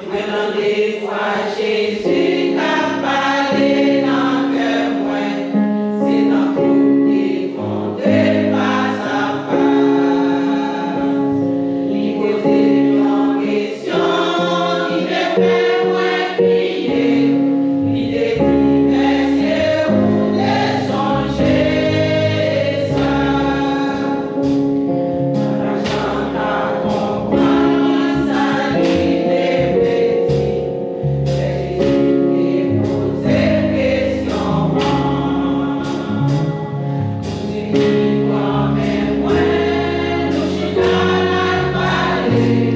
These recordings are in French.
Maintenant des fois Jésus t'a parlé dans que moi, c'est dans tout qui compte face à face. Il pose une question, il est fait moi prier, il est dit est-ce que vous les songez ça? La chante à comprendre ça, il est petit. Jésus pose question, dis moi-même, moi, nous chita la parler,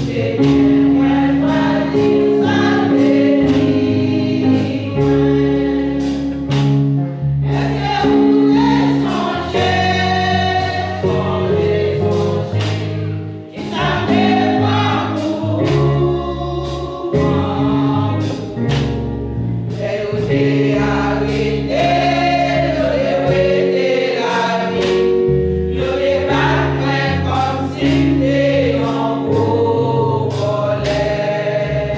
j'ai bien moi, pas dire ça, béni. Est-ce que vous les songez, qui savait pas vous? Et vous t'es arrêté, vous t'es la vie, vous t'es pas comme si t'es en gros volet.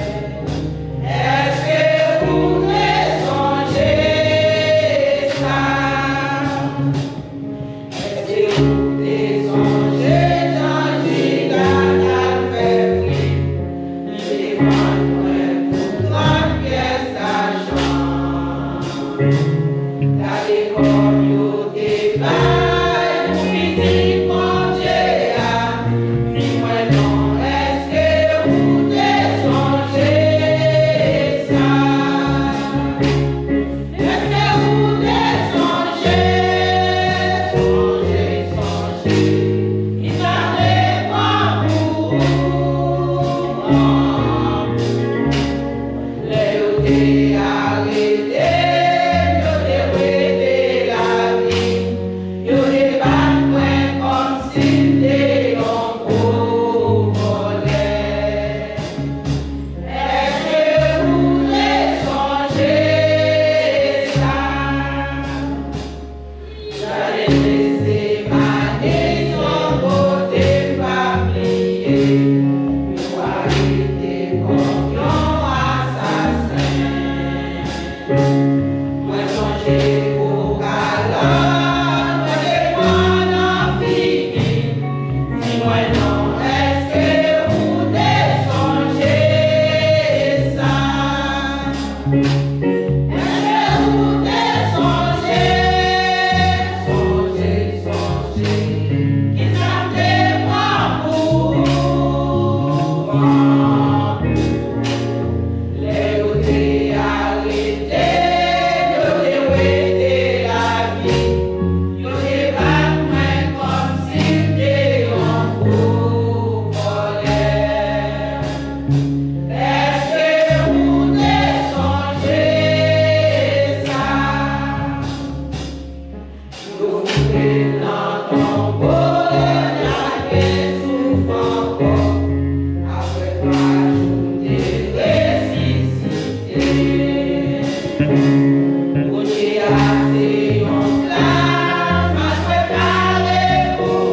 Est-ce que vous les songez ça? Est-ce que vous les songez, Jean-Gilles a fait oui, il est moi pour 30 pièces d'argent. La décor yo déballe, pour petit mon Dieu a, dis-moi non, est-ce que vous les songez ça? Est-ce que vous les songez, il savait pas vous. Les yo t'es arrêté, yo t'es arrêté la vie, yo t'es pas comme si t'es en gros volet. Est-ce que vous les songez ça? J'allais laisser ma maison côté pas plier, pour arrêter comme un assassin. Moi songer au galop, moi dépendre fini. Dis-moi non, est-ce que vous les songez ça? Est-ce que vous les songez, qui savait pas vous? Les yo t'es arrêté, yo t'es arrêté la vie, yo t'es pas comme si t'es en gros volet. Est-ce que vous les songez ça? Nous voulons dans ton bonheur, la paix souffre encore. Après 3 jours de ressuscité, vous t'y assez en place, ma préparez-vous.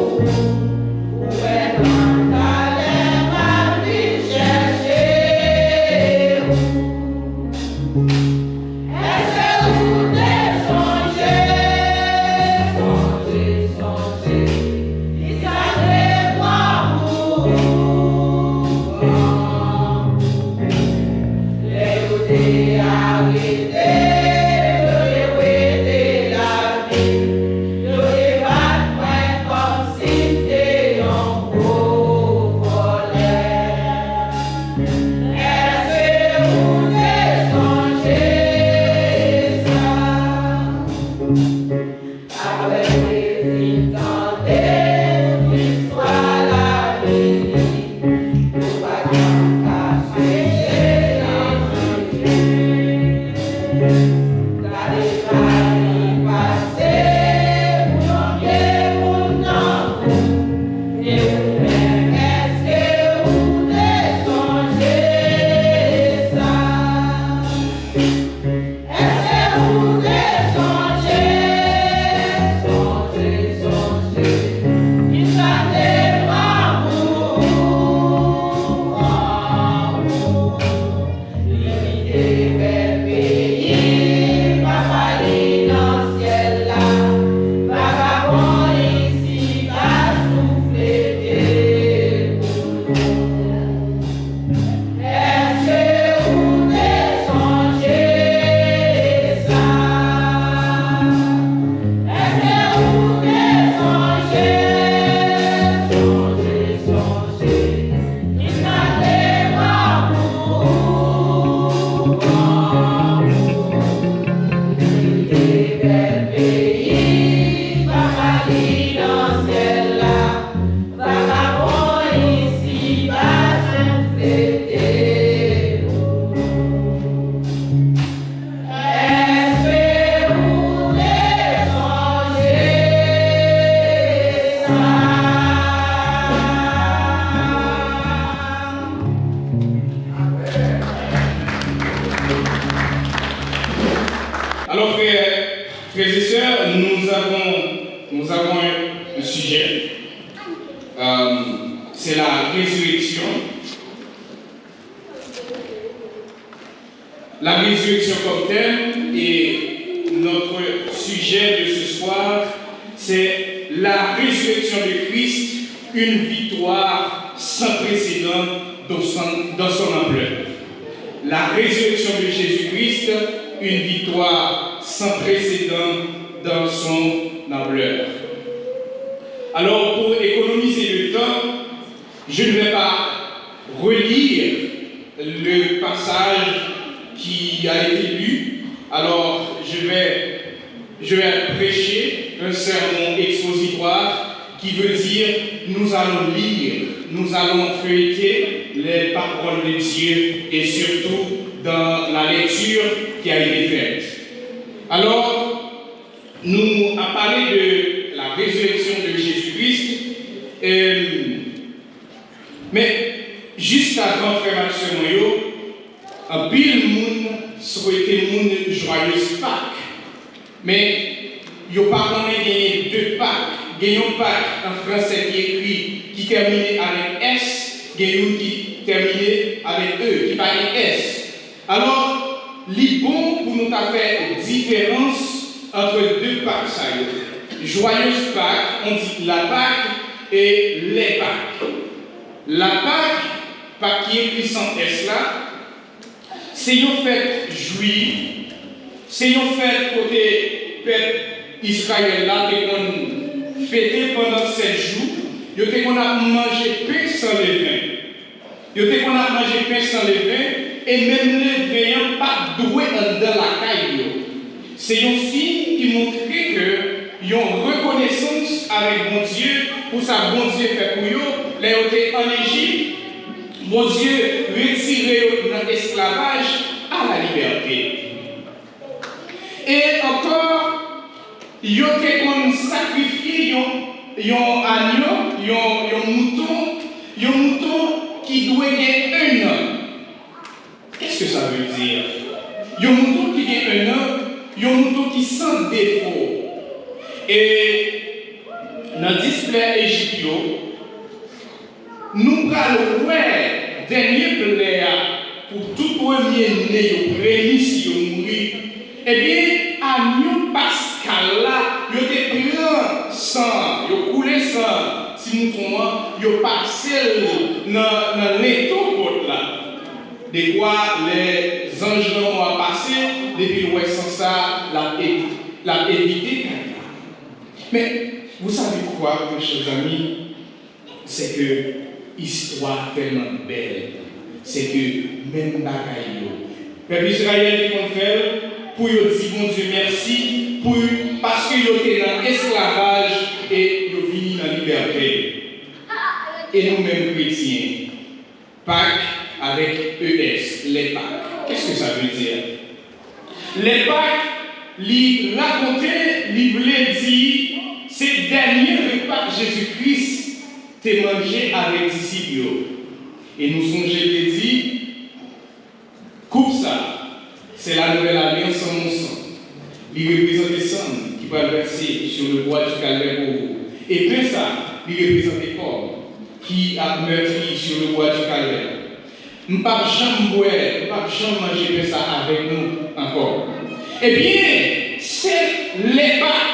Où est dans ta lèvre, ma vie chercher vous? Est-ce que vous les songez, il savait pas vous. Alors, frères et sœurs, nous avons un sujet. C'est la résurrection. La résurrection comme thème, et notre sujet de ce soir, c'est la résurrection de Christ, une victoire sans précédent dans son ampleur. La résurrection de Jésus-Christ, une victoire sans précédent dans son ampleur. Alors, pour économiser le temps, je ne vais pas relire le passage qui a été lu. Alors, je vais prêcher un sermon expositoire qui veut dire nous allons lire, nous allons feuilleter les paroles de Dieu et surtout dans la lecture qui a été faite. Alors, nous avons parlé de la résurrection de Jésus-Christ, mais juste avant frère Maxime, un pile monde souhaitait monde joyeuse Pâques, mais il n'y a pas gagné deux Pâques. Il y a un Pâques en français qui est écrit, qui termine avec S, il y a un qui termine avec E, qui parle S. Alors, il est bon pour nous faire différence entre deux Pâques. Joyeuse Pâques, on dit la Pâque et les Pâques. La Pâque qui est écrit sans S là, c'est une fête juive, c'est une fête côté peuple Israël là, qui fêté pendant 7 jours, qu'on a mangé pain sans levain. Qu'on a mangé pain sans levain, et même les veillants pas doués dans la caille. C'est un signe qui montre que ils ont reconnaissance avec mon Dieu, pour ça bon Dieu fait pour eux, les ont en Égypte, mon Dieu retiré dans l'esclavage à la liberté. Et encore, ils ont sacrifié un agneau, un mouton qui doit gagner 1 an. Qu'est-ce que ça veut dire? Un mouton qui gagne 1 an, un mouton qui sans défaut. Et dans le display égyptien, nous parlons ouais, dernier plaire pour tout premier né, prémisse, mourir. Eh bien, à nous, Pascal là, il était plein sang, il coulé sang. Si nous comment, il passé dans l'étau là. De quoi les anges ont passé, depuis le sans ça, la évité. Mais vous savez quoi, mes chers amis? C'est que l'histoire tellement belle. C'est que même bagaille. Peuple Israël qui ont fait pour dire bon Dieu merci, parce qu'ils étaient dans l'esclavage et ils vivent dans la liberté. Et nous-mêmes chrétiens, Pâques avec ES, les Pâques. Qu'est-ce que ça veut dire? Les Pâques, ils racontaient, ils voulaient dire, ces derniers repas que Jésus-Christ t'a mangé avec les disciples. Et nous songeons de dire, coupe ça. C'est la nouvelle alliance en mon sang. Il représente le sang qui va verser sur le bois du calvaire pour vous. Et puis ça, il représente le corps qui a meurtri sur le bois du calvaire. Nous ne pouvons jamais boire, nous ne pouvons jamais manger ça avec nous encore. Eh bien, c'est les Pâques.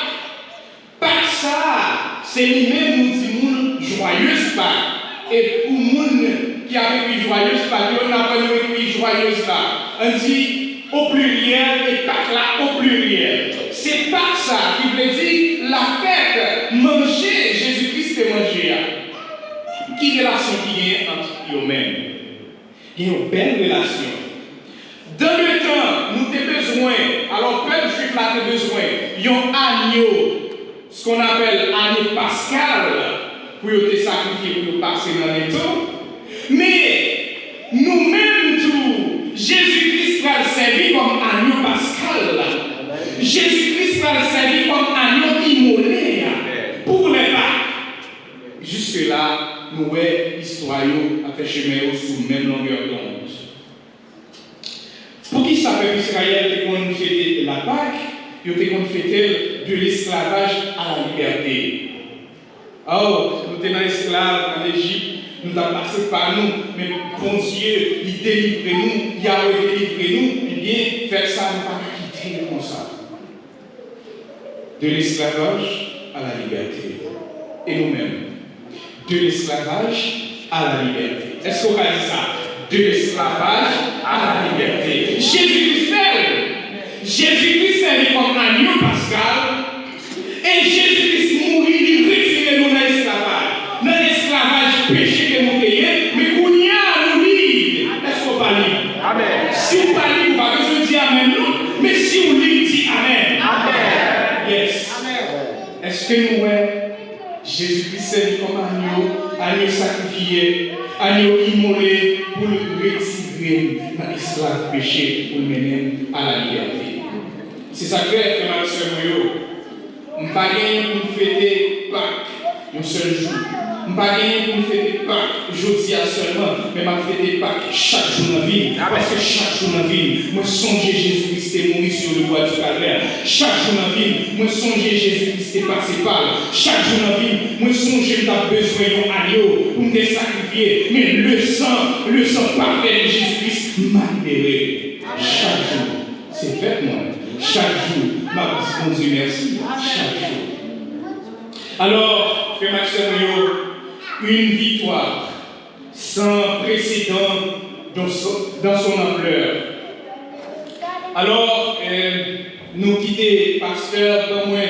Par ça, c'est lui-même nous disons joyeuse Pâques. Et pour nous qui a vécu joyeuse Pâques, on n'a pas vécu joyeuse Pâques. On dit au pluriel et Pâques là au pluriel. C'est pas ça qui veut dire la fête, manger, Jésus-Christ est mangé. Quelle relation qui est entre eux-mêmes? Il y a une belle relation. Dans le temps, nous avons besoin, alors peuple juif là a besoin, il y a un agneau, ce qu'on appelle agneau pascal, pour te sacrifier, pour passer dans les temps. Mais nous-mêmes, tout, Jésus-Christ va le servir comme agneau pascal. Jésus-Christ va le servir comme agneau immolé pour les Pâques. Jusque-là, nous voyons l'histoire a fait chemin sous même longueur d'onde. Pour qui ça fait Israël qu'on fête la Pâques? ils ont fait de l'esclavage à la liberté. Oh, nous étions esclaves en Égypte, nous avons passé par nous, mais bon Dieu, il délivre nous, Yahweh délivre nous, eh bien, faire ça, nous ne pas quitter comme ça. De l'esclavage à la liberté. Et nous-mêmes, de l'esclavage à la liberté. Est-ce qu'on va dire ça? De l'esclavage à la liberté. Jésus-Christ fait. Jésus-Christ est comme agneau pascal. Et Jésus-Christ mourit, il retire nous dans l'esclavage. Dans l'esclavage péché que nous payons, mais qu'on y a nous libre. Est-ce qu'on va libre? Amen. Si vous parlez, vous ne pouvez pas besoin de dire Amen, non? Mais si vous libre, dites Amen. Amen. Yes. Amen. Est-ce que nous voyons Jésus-Christ est comme agneau sacrifié, agneau immolé pour le retirer dans l'esclave péché pour le mener à la liberté? C'est ça que fait, frère Maxime. Je ne pas pour fêter Pâques un seul jour. Je ne pas pour fêter Pâques jeudi seulement, mais je fêter Pâques chaque jour dans la vie. Parce que chaque jour dans la vie, moi songe Jésus-Christ est mort sur le bois du calvaire. Chaque jour dans la vie, moi songe Jésus-Christ est passé par là. Chaque jour dans la vie, moi songe que tu as besoin d'un agneau pour me sacrifier. Mais le sang parfait de Jésus-Christ m'a libéré. Chaque jour, c'est fait moi. Chaque jour, ma bon Dieu merci. Chaque jour. Alors, frère Maxime, une victoire sans précédent dans son ampleur. Alors, nous quitter pasteur dans un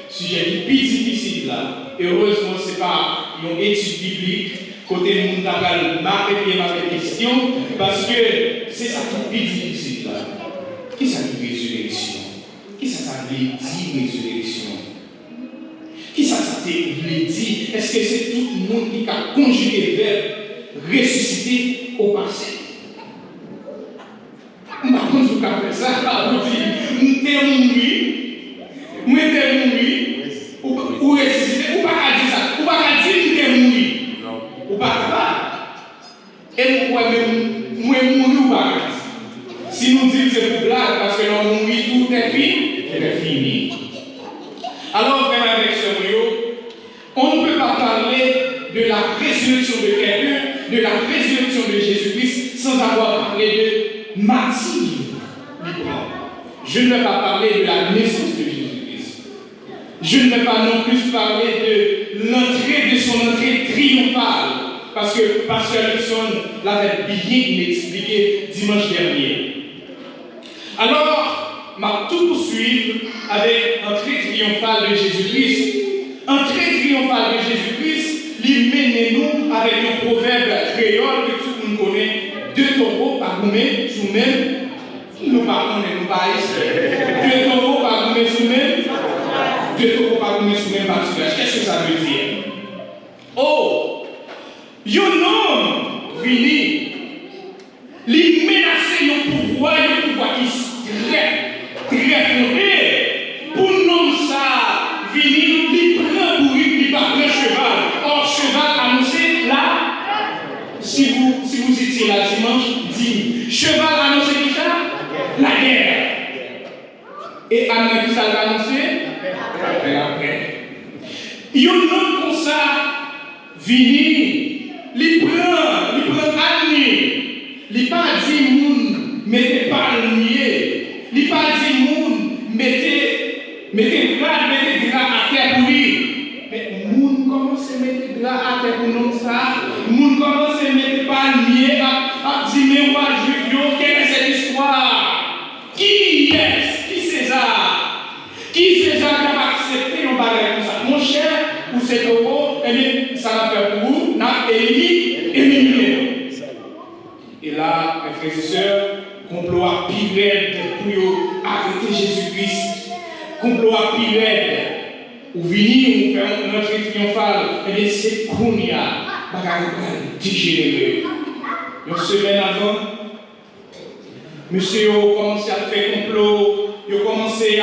sujet qui est plus difficile là. Et heureusement, ce n'est pas une étude biblique. Côté de mon tagal, ma question, parce que c'est ça qui est plus difficile là. Qui ça dit résurrection? Qui ça veut dire résurrection? Qui ça veut dire? Est-ce que c'est tout le monde qui a conjugué le verbe ressusciter au passé? Je ne sais pas si vous avez fait ça. Vous êtes mouru, ou ressusciter, ou pas dire ça. Ou pas dire que vous êtes mouru. Ou pas. Et moi, mouru ou pas. Si nous disons que c'est pour blague, parce que l'on mourit, tout est fini. Alors, frère avec ce on ne peut pas parler de la résurrection de quelqu'un, de la résurrection de Jésus-Christ, sans avoir parlé de martyr. Je ne vais pas parler de la naissance de Jésus-Christ. Je ne vais pas non plus parler de l'entrée de son entrée triomphale, parce que Pasteur Wilson l'avait bien expliqué dimanche dernier. Alors, ma tout poursuivre avec l'entrée triomphale de Jésus-Christ. Entrée triomphale de Jésus-Christ, il mène nous avec un proverbe créole que tout le monde connaît. Deux taureaux par gourmet, sous-même. Nous parlons de nous pas ici. Deux taureaux par gourmet, sous-même. Deux taureaux par gourmet, sous-même par soulage. Qu'est-ce que ça veut dire? Oh! Un homme vini, il menace un pouvoir qui est très fondé. Pour nous, ça, vini, il prend pour lui, il va prendre cheval. Or, cheval annoncé là, si vous étiez là dimanche, dit cheval annoncé qui ça? La guerre. Et Anna qui ça l'a annoncé? Après. Il y a un homme comme ça, vini, il prend année. Il pas dit moun, mettez pas le nier. Il pas dit moun, mettez drap à terre pour lui. Mais moun commence à mettre drap à terre pour nous ça. Moun commence à mettre pas le nier à dire mais moi juif, quelle est cette histoire? Qui est? Qui César? Qui César qui a accepté nos bagages comme ça? Mon cher, ou c'est Togo, eh bien, ça va faire pour vous, n'a éliminé. Et là, mes frères et sœurs, complot à pire pour arrêter Jésus-Christ. Complot à pire. Ou venir, ou faire notre triomphale, eh bien, c'est qu'on y a, bagaille digérer. Une semaine avant, monsieur a commencé à faire complot, il a commencé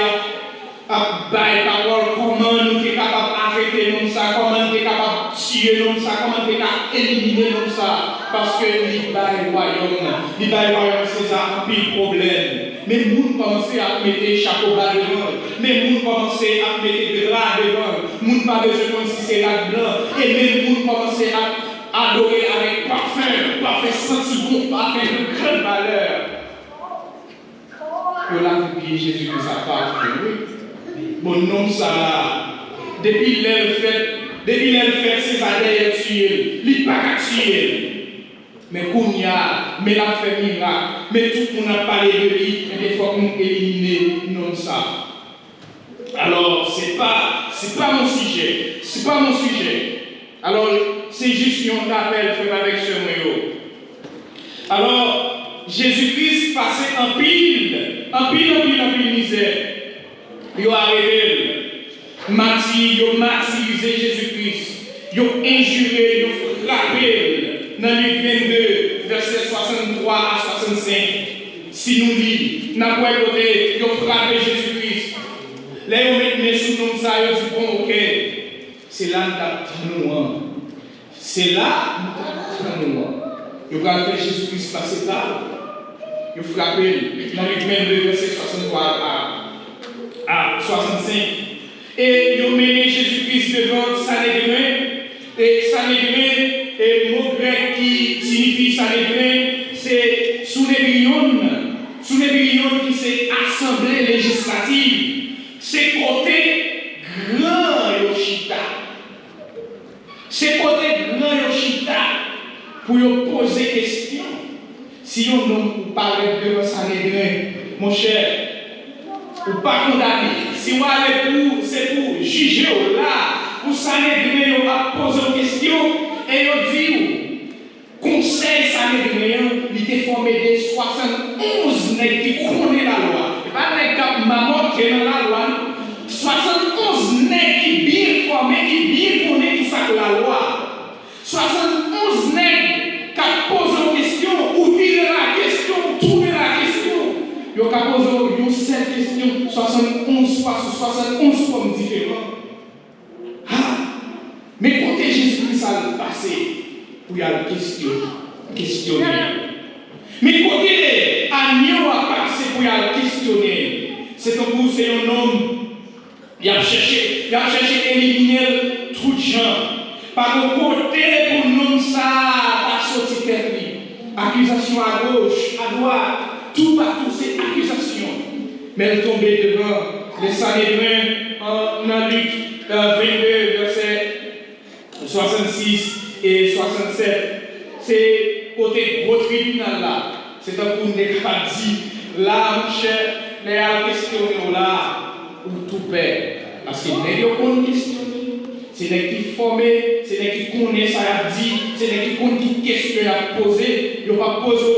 à bailler parole, comment nous sommes capables d'arrêter nous ça, comment nous sommes capables de tuer nous ça, comment nous sommes capables d'éliminer nous ça, parce que les bails royaume, c'est ça, un pile problème. Mais les gens commençaient à mettre chapeau bas devant. Mais les gens commençaient à mettre drap devant. Les gens pas besoin comme si c'est la blanc. Et même les gens commençaient à adorer avec parfum senti bon, parfum de grande valeur. Et là, vous dites Jésus que ça part. Bon nom ça là. Depuis l'elle fait ses années tuer. Il pas qu'à tuer. Mais qu'on y a, mais la fait miracle, mais tout le monde a parlé de lui, et des fois qu'on élimine non ça. Alors, c'est pas mon sujet. C'est pas mon sujet. Alors, c'est juste un rappel fait avec ce moyen. Alors, Jésus-Christ passait en pile misère. Il a arrêté. Il a martyrisé Jésus-Christ. Il a injuré, il a frappé. Dans Luc 22, versets 63 à 65, si nous lisons, nous avons écouté, ils ont frappé Jésus-Christ. Là, ils mettent mes sous comme ça, ils disent bon, ok, c'est là que nous avons. C'est là que nous avons. Ils ont fait Jésus-Christ passer par. Ils ont frappé dans Luc 22, versets 63 à 65. Et ils ont mené Jésus-Christ devant Sanhédrin. Et Sanhédrin, et le mot grec qui signifie Sanhédrin, c'est Sounébrion qui c'est assemblée législative. C'est côté grand Yoshita. C'est côté grand Yoshita pour y poser question. Si on ne parle devant Sanhédrin, mon cher, ou pas condamné. Si on allez c'est pour juger là, pour Sanhédrin, on va poser une question. Et il dit, conseil Sanhédrin, il était formé de 71 nègres qui connaissent la loi. Et pas les cap maman qui est dans la loi. 71 nègres qui bien formés, qui bien connaissent tout ça que la loi. 71 nègres qui posent une question, ou virer la question, ou tourner la question. Ils ont posé une seule question, 71 formes différentes. Mais quand Jésus-Christ a passé pour y aller questionner. Mais quand Agneau a passé pour y aller questionner, c'est comme vous, c'est un homme, il a cherché à éliminer tout de gens. Par le côté pour nous, ça a sorti terminé. Accusation à gauche, à droite, tout partout, c'est accusation. Mais elle est tombée devant les Sanhédrins dans Luc 22, verset 66 et 67, c'est côté gros tribunal là. C'est un coup de dit là, mon cher, les questions là, ou tout perd. Parce que les gens qui questionner, c'est les qui formés, c'est les qui connaissent à dire, c'est les qui connaissent qui questions à poser. Ils ne vont pas poser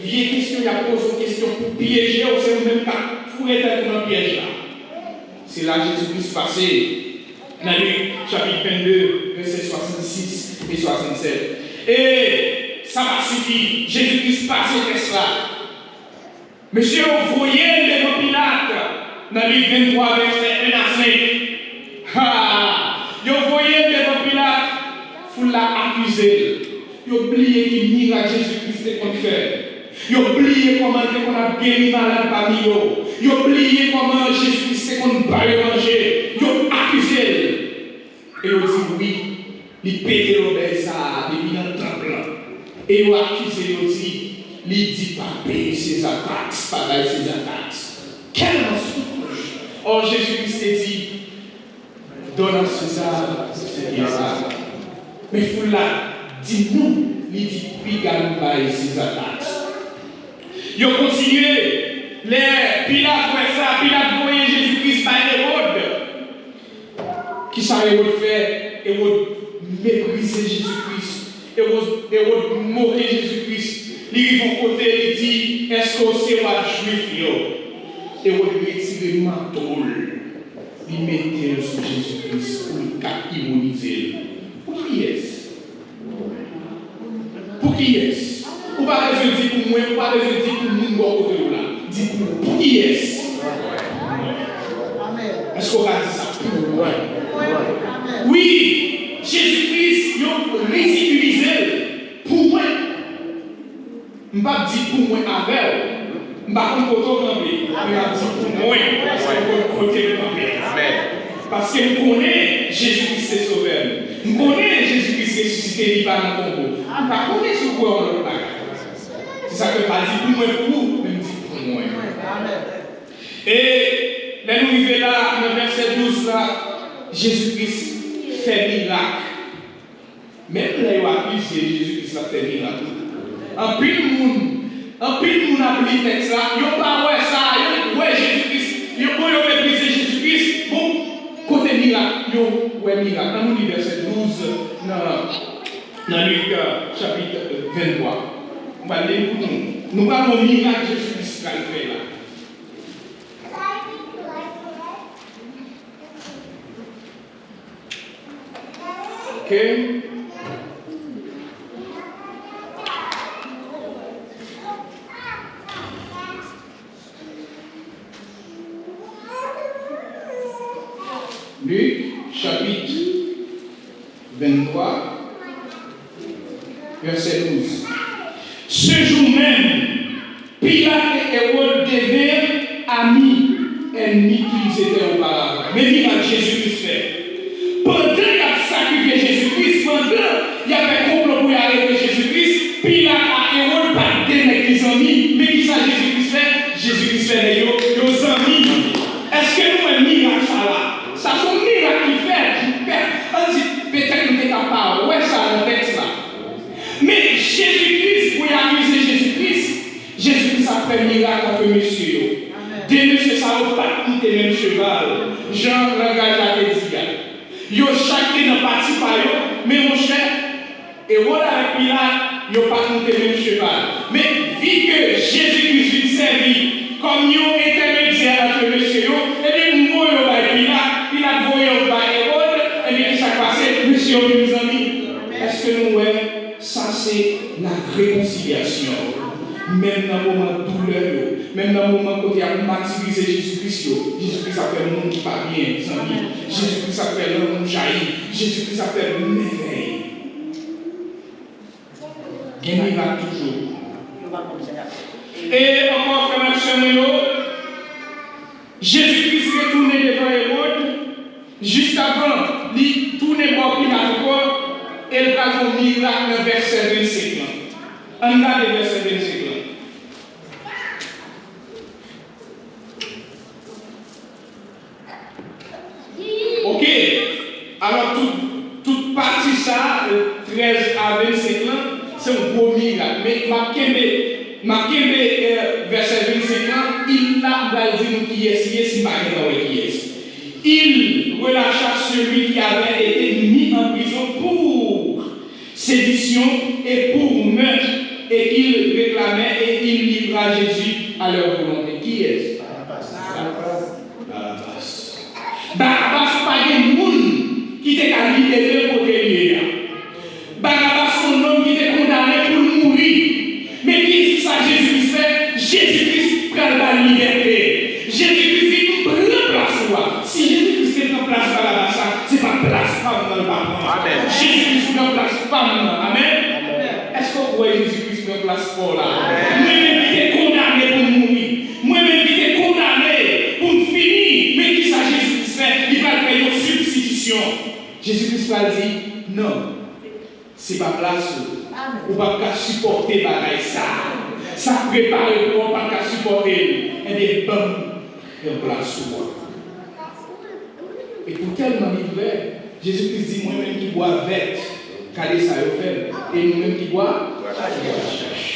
vieilles questions, ils vont poser des questions pour piéger, ou c'est même cas pour être dans le piège là. C'est là que Jésus-Christ passé. Dans Luc chapitre 22, versets 66 et 67. Et ça va suffire. Jésus-Christ passe au test là. Monsieur, vous voyez devant Pilate, dans Luc 23, verset 1 à 5. Vous voyez devant Pilate, vous l'accusez. Vous oubliez qu'il miracle Jésus-Christ est qu'on fait. Vous oubliez comment on a guéri malade parmi vous. Vous oubliez comment Jésus-Christ est qu'on va manger. Vous accusez. Et il dit oui, il pète l'obéi ça, il vient dans le temple. Et il accuse, il dit pas payer ses attaques, pas payer ses attaques. Quel mensonge! Or Jésus-Christ dit, donne à César ce qui est ça. Mais il faut là, dit non, il dit puis gagne payer ses attaques. Ils ont continué, les Pilate fait ça, Pilate voyait Jésus-Christ par Hérode. Qui ça Hérode fait? Hérode mépriser Jésus-Christ. Hérode mourir Jésus-Christ. Il vont côté, il dit, est-ce que c'est roi juif? Hérode retire le manteau. Il mettait sur Jésus-Christ pour le immoniser. Pour qui est-ce? Pour qui est-ce? Ou pas besoin de dire pour moi, ou pas besoin de dire pour nous, côté là. Dis pour qui est-ce? Est-ce qu'on va dire ça pour moi? Oui, Jésus-Christ, il a ridiculisé pour moi. Je ne vais pas dire pour moi avec. Je Par contre, pour camper, pour moi, côté camper. Parce que nous connaissons Jésus-Christ est sauveur. Nous connaissons Jésus-Christ ressuscité, il va dans le Congo. Par contre, ce quoi on le bagage. C'est ça que pas dit pour moi, pour vous, même dit pour moi. Et là, nous arrivons là, dans le verset 12, là, Jésus-Christ fait miracle. Même là, il a accusé Jésus-Christ a fait miracle. En plus de monde a pris le texte là, il n'y a pas ouais ça, il y a Jésus-Christ, il y a méprisé Jésus-Christ, bon, côté miracle, il y a ouais miracle. Dans le verset 12, dans Luc chapitre 23. On va lire pour nous. Nous parlons de miracle Jésus-Christ qui a fait là. Ok? Luc, chapitre 23, verset 12. Ce jour même, Pilate et Hérode devinrent amis, ennemis qu'ils étaient auparavant. Mais il a Jésus-Christ fait. Pendant qu'il a sacrifié Jésus-Christ, pendant qu'il y avait un complot pour arrêter Jésus-Christ, Pilate et Hérode pas des amis, mais qui ça Jésus-Christ fait? Jésus-Christ fait les amis. Est-ce que nous avons un miracle ça là? Ça c'est un miracle qui fait. On dit peut-être que nous sommes capables. Ouais, ça dans le texte là. Mais Jésus-Christ, pour y accuser Jésus-Christ, Jésus-Christ a fait un miracle avec monsieur. Des messieurs, ça n'a pas quitté le même cheval. Jean l'engage à Kézia. Yo chacun n'a pas parti par eux, mais mon cher, et voilà avec Pilate, yo pas quitté le même cheval. Mais vu que Jésus-Christ lui servit comme yo intermédiaire entre monsieur, et bien nous voyons par Pilate, Pilate voyons par Hérode, et bien ça passe, monsieur, mes amis. Est-ce que nous voyons? Ça, c'est la réconciliation. Même dans le moment de douleur, même dans le moment où il y a martyrisé Jésus-Christ, Jésus-Christ a fait le monde pas bien, mes amis. Jésus-Christ a fait le monde jaillir. Jésus-Christ a fait le merveille. Il va toujours. Et encore, frère Maxime, Jésus-Christ est retourné devant Hérode, juste avant, il tourne pour Pilate encore. Et le cas de miracle dans le verset 25. On regarde le verset 25. Ok. Alors, toute partie ça, 13 à 25 c'est un gros miracle. Mais Makembe, verset 25 il a dit qui est, si pas qui est. Il relâcha celui qui avait été mis en prison pour sédition et pour meurtre, et qu'il réclamait et il livra Jésus à leur volonté. Qui est-ce? Barabbas, pas de monde qui était à libérer pour libérer. Barabbas, son homme qui était condamné pour mourir. Mais qui ça Jésus-Christ fait? Jésus-Christ prend la liberté. Jésus-Christ prend place. Si Jésus-Christ prend place à la base, ce n'est pas place femme dans le bâtiment. Jésus-Christ prend place femme. Amen. Est-ce que vous voyez Jésus-Christ prend place pour là? Moi-même qui était condamné pour mourir. Moi-même qui était condamné pour finir. Mais qui ça Jésus-Christ fait? Il va faire une substitution. Jésus-Christ va dire non. Ce n'est pas place. On ne va pas supporter bagaille ça. Ça prépare pour on ne va pas supporter. Et bien, bon, une place sur moi. Et pour tellement livré, Jésus-Christ dit moi-même qui bois avec, car ça est fait. Et nous-mêmes qui bois, cherche.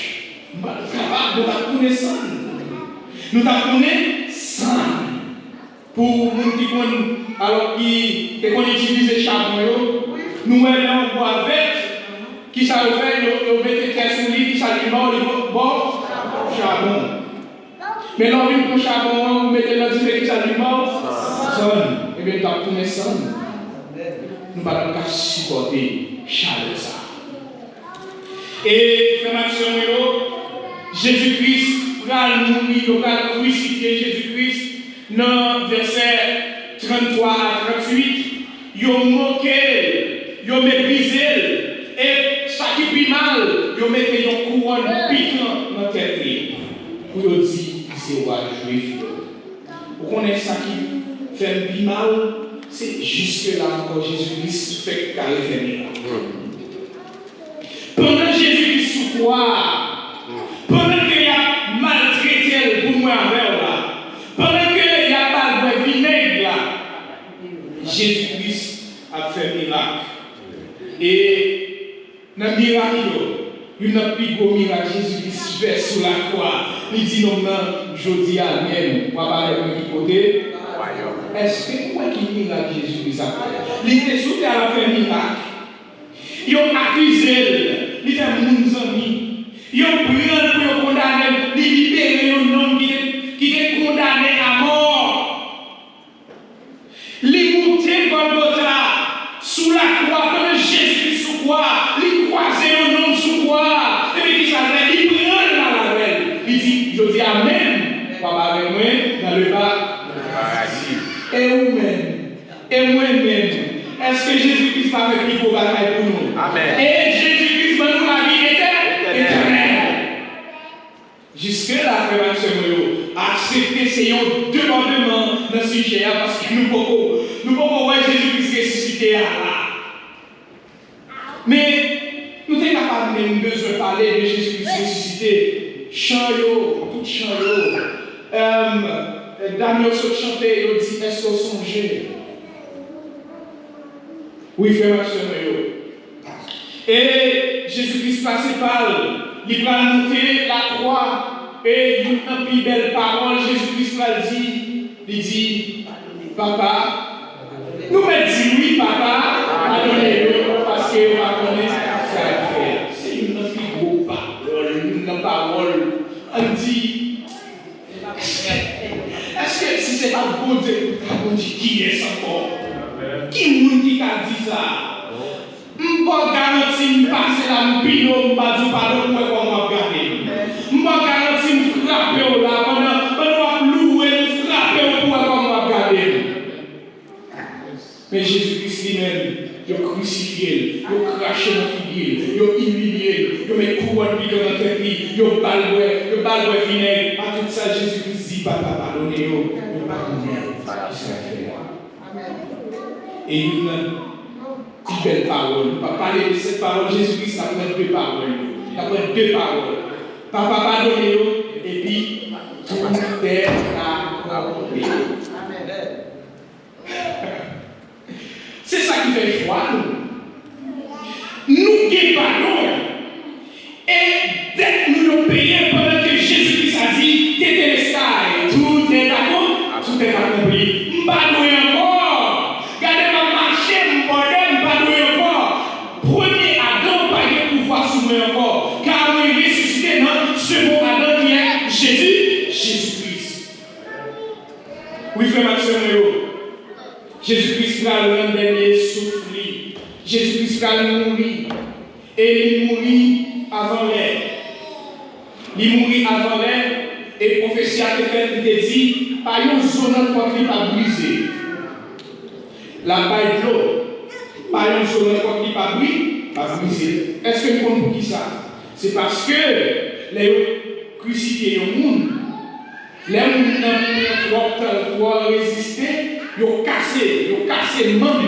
Nous sommes capables de la connaissance. Nous la connaissons. Pour nous qui connaissent, alors qui utilisent les charbons, nous-mêmes on boit avec. Qui ça le fait, ils mettent des sur lui, qui ça lui mord, ils bon charbon. Mais l'on vient pour charbon, vous mettez dans le qui ça lui mord, sonne. Et bien, dans le sonne, nous ne pouvons pas supporter chaleur ça. Et, frère Maxime, Jésus-Christ, va mourir, va crucifier Jésus-Christ, dans verset 33 à 38, ils ont moqué, ils ont méprisé. Et ça qui est mal, ils mettent une couronne piquante dans la tête. Pour dire c'est roi juif. Vous connaissez ça qui fait du mal, c'est jusque là encore Jésus-Christ fait carré fait miracle. Pendant Jésus-Christ sous croix, pendant qu'il a maltraité pour moi avec là, pendant qu'il a pas de vinaigre là, Jésus-Christ a fait miracle. Et dans le miracle, il y a un plus beau miracle, Jésus-Christ fait sur la croix. Il dit non, je dis à même, on va parler de côté. Est-ce que vous voyez qu'il miracle Jésus-Christ a fait? Il était sous terre à faire miracle. Ils ont accusé, ils ont fait mon ami. Ils ont pris pour condamner, ils libérer un homme qui est condamné à mort. Ils montaient Golgotha sous la croix, comme Jésus sous croix. Ils croisaient un homme sous croix. Et puis ils s'arrêtent, ils prennent la lavelle. Il dit, je dis Amen, papa avec moi, dans le bas. Et vous-même, et moi-même, est-ce que Jésus-Christ va faire plus beau bataille pour nous? Amen. Et Jésus-Christ va nous la vie éternelle. Jusque-là, frère Maxime, accepter ces demandements dans ce sujet parce que nous pouvons voir Jésus-Christ ressuscité là. Mais nous sommes capables même besoin de parler de Jésus-Christ ressuscité. Chant, tout chant. Daniel se chantait, il dit, est-ce qu'on songe? Oui, frère Maxime. Et Jésus-Christ passait par, il va monter la croix, et il a une plus belle parole, Jésus-Christ va dire, il dit, papa, nous me dit oui, papa, pardonnez-le, parce que vous connaissez ça à faire. C'est une plus grosse parole, on dit, est-ce que si c'est pas bon Dieu, on dit qui est ça encore? Qui est-ce qui a dit ça? Je ne peux pas garantir de passer la bino, je ne peux pas dire pardon pour comment regarder. Je ne peux pas garantir de frapper là, pendant louer, de frapper pour comment regarder. Mais Jésus-Christ lui-même, il a crucifié, il a craché dans la figure, il a humilié, il a mis couronne dans la tête, il a balboué vinaigre. À tout ça, Jésus-Christ dit, papa, pardonnez-vous, il n'a pas compris ce qu'il a fait. Et il a une belle parole. On va parler de cette parole. Jésus-Christ a pris deux paroles. Il a pris deux paroles. Papa, pardonnez-vous, et puis, tout est accompli. C'est ça qui fait joie, nous. Nous qui pardon. Et dès que nous nous payons pendant que Jésus-Christ a dit, Tétélestai, tout est accompli. Tout est accompli. Pardonnez encore. Regardez ma marché, mon bordel, pardonnez encore. Premier Adam, pas de pouvoir sur moi encore. Car on est ressuscité dans le second Adam qui est Jésus-Christ. Oui, frère Maxime, Jésus-Christ va le dernier souffle. Jésus-Christ va mourir. Et il mourit avant l'air. Il mourit avant l'air. Et le prophétie a été dit, par une zone qui pas brisée. La paille de l'eau. Par une zone qui pas brisée. Est-ce que vous comprenez qui ça? C'est parce que les crucifiés au monde, les gens qui résister, ils ont cassé le monde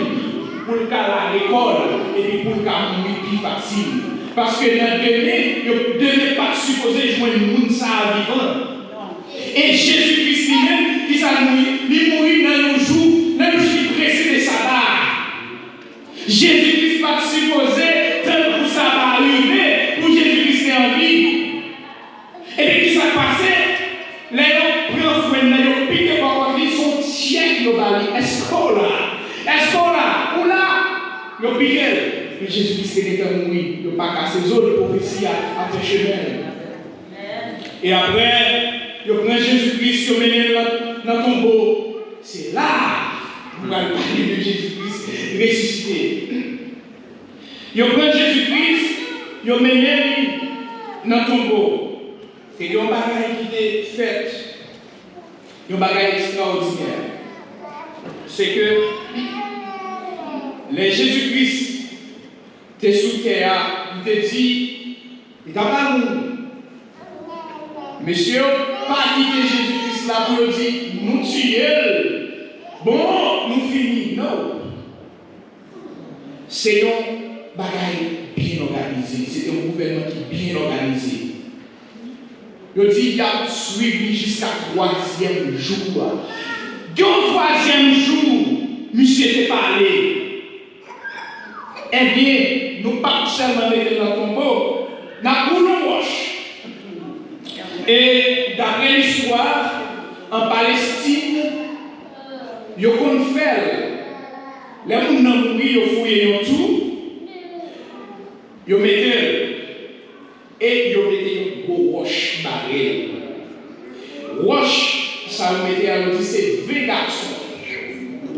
pour le cas à l'école et puis pour le cas mourir plus facile. Parce que dans le délai, ils ne devaient pas supposer jouer le monde ça vivant. Et Jésus-Christ lui-même, qui s'est mouru, il mourit dans nos jours, dans le jour précédent de sabbat. Jésus-Christ pas supposé, tant que ça va arriver, pour Jésus-Christ en vie. Et puis, qui s'est passé? Les gens prennent soin, les gens piquent par contre, ils sont tiens global. Est-ce qu'on là? Ou là? Ils piquent. Mais Jésus-Christ était mort, il n'a pas cassé les autres prophéties à faire chemin. Et après, il prend Jésus-Christ, il mené dans le tombeau. C'est là qu'on va parler de Jésus-Christ ressuscité. Il prend Jésus-Christ, il mené dans le tombeau. Et il y a un bagage qui est fait. Il y a un bagage extraordinaire. C'est que les Jésus-Christ était sous terre, il te dit, il t'a pas mourir. Monsieur, pas quitter Jésus-Christ là pour dire, nous tuer. Bon, nous finissons. Non. C'est un bagage bien organisé. C'est un gouvernement qui est bien organisé. Il dit, il a suivi jusqu'à 3e jour. Du 3e jour, monsieur était parlé. Eh bien, nous ne pas seulement mettre dans le tombeau, nous avons roche. Et d'après l'histoire, en Palestine, ils ont fait. Les gens qui ont mouru, ils ont fouillé tout. Ils ont mis et ils ont mis une roche barrée. Roche, ça vous mettez à l'autre, c'est 20 garçons.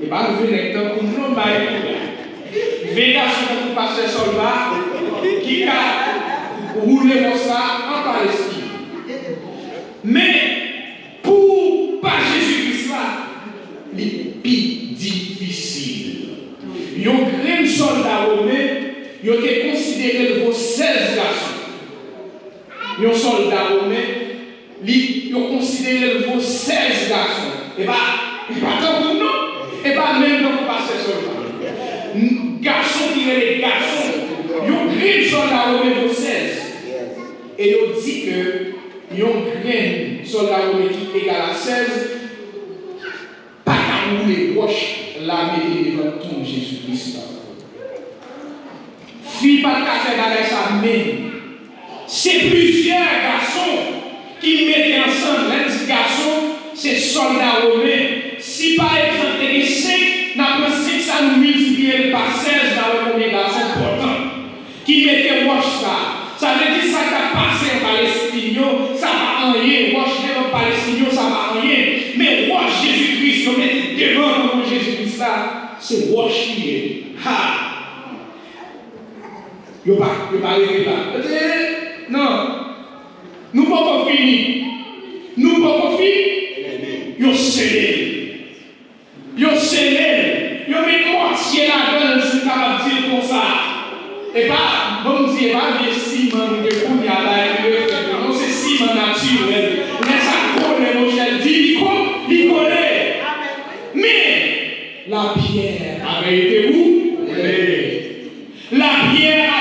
Et pas 20 hectares pour nous, 20 garçons pour passer soldat qui a roulé comme ça en Palestine. Mais pour pas Jésus-Christ là, les plus difficiles. Ils ont créé un soldat romain, ils ont été considérés vos 16 garçons. Ils ont soldat romain, ils ont considéré vos 16 garçons. Et pas tant pour nous, et pas même dans le passé soldat. Garçons qui sont les garçons, ils ont créé un soldat romain vos 16. Et ils ont dit que ils ont créé un soldat romain qui est égal à 16. Pas qu'à nous les roches. La mettez devant ton Jésus-Christ. Fille pas de faire dans sa main. C'est plusieurs garçons qui mettent ensemble. L'un des garçons, c'est soldats romains. Si par exemple, il y a 5, n'a pas 5, ça nous multiplie par 16 dans le garçons pourtant. Qui mettent roche ça. Ça veut dire que ça qui a passé en Palestine, ça va en rien. Roche devant Palestine, ça va en rien. Mais roche Jésus-Christ, on met devant mon Jésus-Christ là, c'est roche qui est. Ha! Yo pas arrivé là. Non. Nous ne pouvons pas finir. Nous ne pouvons pas finir. Yo scellé. Yo scellé. Yo mis moitié là-dedans, si tu as dit comme ça. Et pas, bon Dieu, pas bien ciment de Kounia là, non, c'est ciment naturel. Mais ça connaît, mon cher, dit, il connaît. Mais la pierre avait été où? La pierre